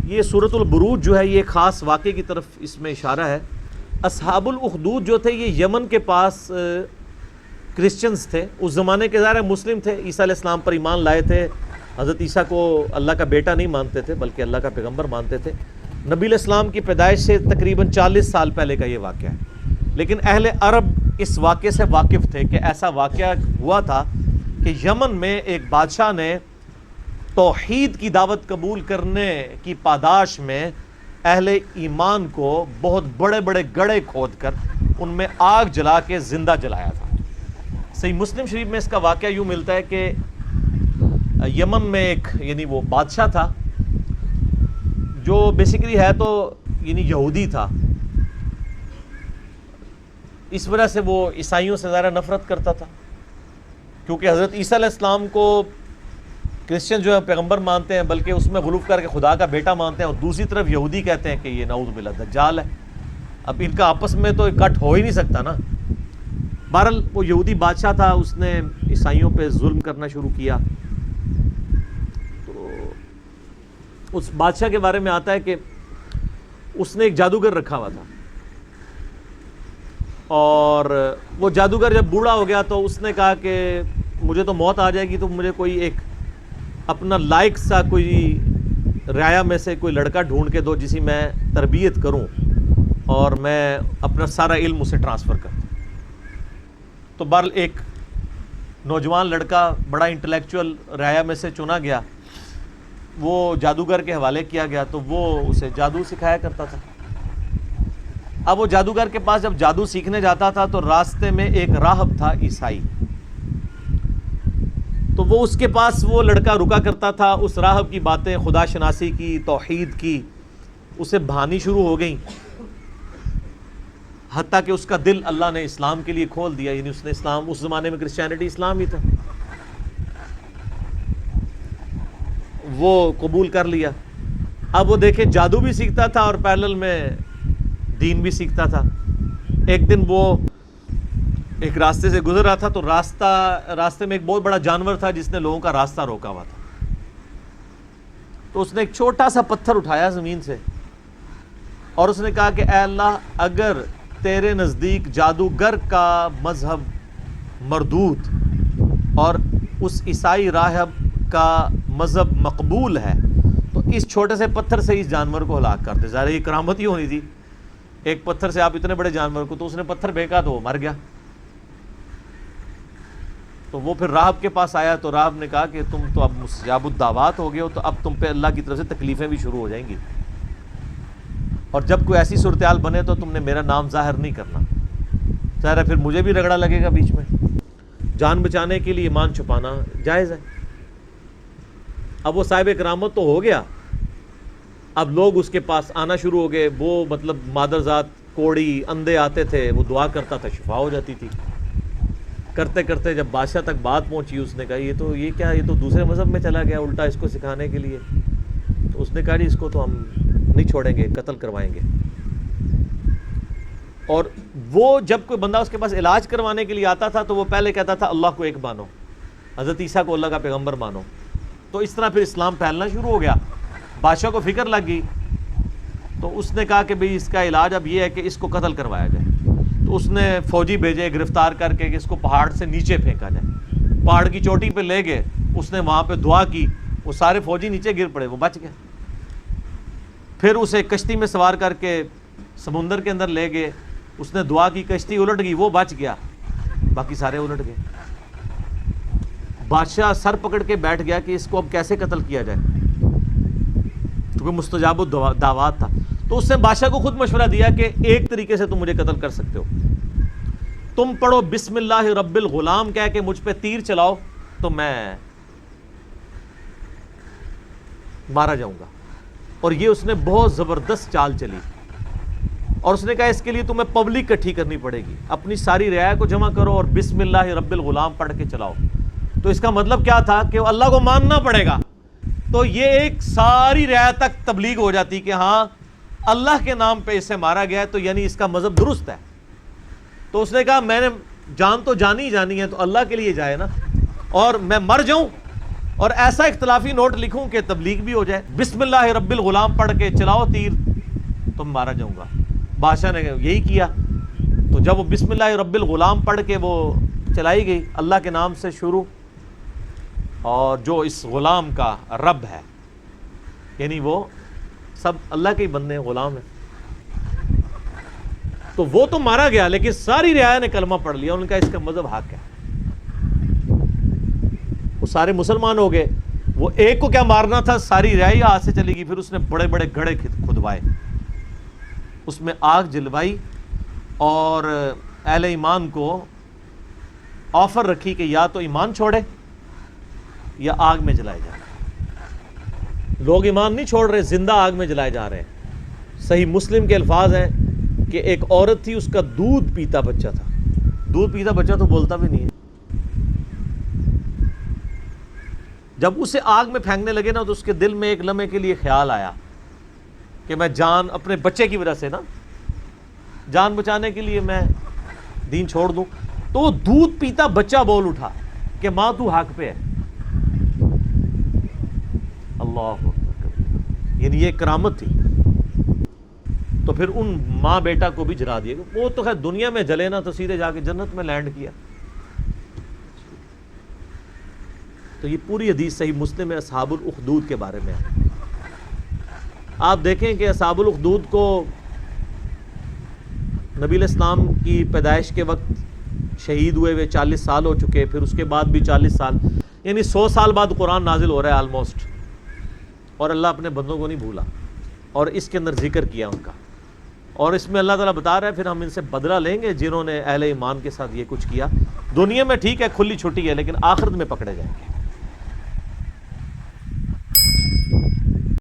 یہ سورۃ البروج جو ہے یہ خاص واقعے کی طرف اس میں اشارہ ہے۔ اصحاب الاخدود جو تھے یہ یمن کے پاس کرسچنز تھے، اس زمانے کے ظاہر مسلم تھے، عیسیٰ علیہ السلام پر ایمان لائے تھے، حضرت عیسیٰ کو اللہ کا بیٹا نہیں مانتے تھے بلکہ اللہ کا پیغمبر مانتے تھے۔ نبی علیہ السلام کی پیدائش سے تقریباً 40 سال پہلے کا یہ واقعہ ہے، لیکن اہل عرب اس واقعے سے واقف تھے کہ ایسا واقعہ ہوا تھا کہ یمن میں ایک بادشاہ نے توحید کی دعوت قبول کرنے کی پاداش میں اہل ایمان کو بہت بڑے بڑے گڑھے کھود کر ان میں آگ جلا کے زندہ جلایا تھا۔ صحیح مسلم شریف میں اس کا واقعہ یوں ملتا ہے کہ یمن میں ایک یعنی وہ بادشاہ تھا جو بیسیکلی ہے تو یعنی یہودی تھا، اس وجہ سے وہ عیسائیوں سے ظاہر نفرت کرتا تھا، کیونکہ حضرت عیسیٰ علیہ السلام کو کرسچن جو ہے پیغمبر مانتے ہیں بلکہ اس میں غلو کر کے خدا کا بیٹا مانتے ہیں، اور دوسری طرف یہودی کہتے ہیں کہ یہ نعوذ باللہ دجال ہے۔ اب ان کا آپس میں تو اکٹھ ہو ہی نہیں سکتا نا۔ بہرحال وہ یہودی بادشاہ تھا، اس نے عیسائیوں پہ ظلم کرنا شروع کیا۔ تو اس بادشاہ کے بارے میں آتا ہے کہ اس نے ایک جادوگر رکھا ہوا تھا، اور وہ جادوگر جب بوڑھا ہو گیا تو اس نے کہا کہ مجھے تو موت آ جائے گی، تو مجھے کوئی ایک اپنا لائق سا کوئی رعایا میں سے کوئی لڑکا ڈھونڈ کے دو جسی میں تربیت کروں اور میں اپنا سارا علم اسے ٹرانسفر کروں۔ تو بہرحال ایک نوجوان لڑکا بڑا انٹلیکچوئل رعایا میں سے چنا گیا، وہ جادوگر کے حوالے کیا گیا، تو وہ اسے جادو سکھایا کرتا تھا۔ اب وہ جادوگر کے پاس جب جادو سیکھنے جاتا تھا تو راستے میں ایک راہب تھا عیسائی، تو وہ اس کے پاس وہ لڑکا رکا کرتا تھا، اس راہب کی باتیں خدا شناسی کی، توحید کی اسے بھانی شروع ہو گئیں، حتیٰ کہ اس کا دل اللہ نے اسلام کے لیے کھول دیا، یعنی اس نے اسلام، اس زمانے میں کرسچینٹی اسلام ہی تھا، وہ قبول کر لیا۔ اب وہ دیکھیں جادو بھی سیکھتا تھا اور پیرلل میں دین بھی سیکھتا تھا۔ ایک دن وہ ایک راستے سے گزر رہا تھا تو راستے میں ایک بہت بڑا جانور تھا جس نے لوگوں کا راستہ روکا ہوا تھا، تو اس نے ایک چھوٹا سا پتھر اٹھایا زمین سے اور اس نے کہا کہ اے اللہ، اگر تیرے نزدیک جادوگر کا مذہب مردود اور اس عیسائی راہب کا مذہب مقبول ہے تو اس چھوٹے سے پتھر سے اس جانور کو ہلاک کر دے۔ ظاہر یہ کرامت ہی ہونی تھی، ایک پتھر سے آپ اتنے بڑے جانور کو، تو اس نے پتھر پھینکا تو وہ مر گیا۔ تو وہ پھر راہب کے پاس آیا تو راہب نے کہا کہ تم تو اب مستجاب الدعوات ہو گئے ہو، تو اب تم پہ اللہ کی طرف سے تکلیفیں بھی شروع ہو جائیں گی، اور جب کوئی ایسی صورتحال بنے تو تم نے میرا نام ظاہر نہیں کرنا، ظاہر ہے پھر مجھے بھی رگڑا لگے گا بیچ میں۔ جان بچانے کے لیے ایمان چھپانا جائز ہے۔ اب وہ صاحب کرامت تو ہو گیا، اب لوگ اس کے پاس آنا شروع ہو گئے، وہ مطلب مادرزاد، کوڑی، اندھے آتے تھے، وہ دعا کرتا تھا، شفا ہو جاتی تھی۔ کرتے کرتے جب بادشاہ تک بات پہنچی، اس نے کہا یہ تو دوسرے مذہب میں چلا گیا الٹا اس کو سکھانے کے لیے، تو اس نے کہا جی اس کو تو ہم نہیں چھوڑیں گے، قتل کروائیں گے۔ اور وہ جب کوئی بندہ اس کے پاس علاج کروانے کے لیے آتا تھا تو وہ پہلے کہتا تھا اللہ کو ایک مانو، حضرت عیسیٰ کو اللہ کا پیغمبر مانو، تو اس طرح پھر اسلام پھیلنا شروع ہو گیا۔ بادشاہ کو فکر لگ گئی تو اس نے کہا کہ بھئی اس کا علاج اب یہ ہے کہ اس کو قتل کروایا جائے، تو اس نے فوجی بھیجے گرفتار کر کے کہ اس کو پہاڑ سے نیچے پھینکا جائے۔ پہاڑ کی چوٹی پہ لے گئے، اس نے وہاں پہ دعا کی، وہ سارے فوجی نیچے گر پڑے، وہ بچ گیا۔ پھر اسے کشتی میں سوار کر کے سمندر کے اندر لے گئے، اس نے دعا کی، کشتی الٹ گئی، وہ بچ گیا، باقی سارے الٹ گئے۔ بادشاہ سر پکڑ کے بیٹھ گیا کہ اس کو اب کیسے قتل کیا جائے، کیونکہ مستجاب الدعوات تھا۔ تو اس نے بادشاہ کو خود مشورہ دیا کہ ایک طریقے سے تم مجھے قتل کر سکتے ہو، تم پڑھو بسم اللہ رب الغلام کہہ کے مجھ پہ تیر چلاؤ تو میں مارا جاؤں گا۔ اور یہ اس نے بہت زبردست چال چلی، اور اس نے کہا اس کے لیے تمہیں پبلک اکٹھی کرنی پڑے گی، اپنی ساری رعایا کو جمع کرو اور بسم اللہ رب الغلام پڑھ کے چلاؤ۔ تو اس کا مطلب کیا تھا کہ اللہ کو ماننا پڑے گا، تو یہ ایک ساری رعایا تک تبلیغ ہو جاتی کہ ہاں اللہ کے نام پہ اسے مارا گیا ہے تو یعنی اس کا مذہب درست ہے۔ تو اس نے کہا میں نے جان تو جانی ہی جانی ہے تو اللہ کے لیے جائے نا، اور میں مر جاؤں اور ایسا اختلافی نوٹ لکھوں کہ تبلیغ بھی ہو جائے، بسم اللہ رب الغلام پڑھ کے چلاؤ تیر تم مارا جاؤں گا۔ بادشاہ نے یہی کیا، تو جب وہ بسم اللہ رب الغلام پڑھ کے وہ چلائی گئی، اللہ کے نام سے شروع، اور جو اس غلام کا رب ہے، یعنی وہ سب اللہ کے ہی بندے ہیں، غلام ہیں، تو وہ تو مارا گیا، لیکن ساری رعایا نے کلمہ پڑھ لیا، ان کا اس کا مذہب حق ہے، وہ سارے مسلمان ہو گئے۔ وہ ایک کو کیا مارنا تھا، ساری رعایا ہاتھ سے چلی گئی، پھر اس نے بڑے بڑے گڑھے کھدوائے، اس میں آگ جلوائی، اور اہل ایمان کو آفر رکھی کہ یا تو ایمان چھوڑے یا آگ میں جلائے جائیں۔ لوگ ایمان نہیں چھوڑ رہے، زندہ آگ میں جلائے جا رہے ہیں۔ صحیح مسلم کے الفاظ ہیں کہ ایک عورت تھی، اس کا دودھ پیتا بچہ تھا، دودھ پیتا بچہ تو بولتا بھی نہیں ہے، جب اسے آگ میں پھینکنے لگے نا تو اس کے دل میں ایک لمحے کے لیے خیال آیا کہ میں جان اپنے بچے کی وجہ سے نا جان بچانے کے لیے میں دین چھوڑ دوں، تو وہ دودھ پیتا بچہ بول اٹھا کہ ماں تو حق پہ ہے۔ اللہ اکبر، یعنی یہ کرامت تھی۔ تو پھر ان ماں بیٹا کو بھی جلا دیا، وہ تو خیر دنیا میں جلے نا، تو سیدھے جا کے جنت میں لینڈ کیا۔ تو یہ پوری حدیث صحیح مسلم میں اصحاب الاخدود کے بارے میں ہے۔ آپ دیکھیں کہ اصحاب الاخدود کو نبی علیہ السلام کی پیدائش کے وقت شہید ہوئے 40 سال ہو چکے، پھر اس کے بعد بھی 40 سال، یعنی 100 سال بعد قرآن نازل ہو رہا ہے آلموسٹ، اور اللہ اپنے بندوں کو نہیں بھولا، اور اس کے اندر ذکر کیا ان کا، اور اس میں اللہ تعالیٰ بتا رہا ہے پھر ہم ان سے بدلہ لیں گے جنہوں نے اہل ایمان کے ساتھ یہ کچھ کیا۔ دنیا میں ٹھیک ہے کھلی چھٹی ہے، لیکن آخرت میں پکڑے جائیں گے۔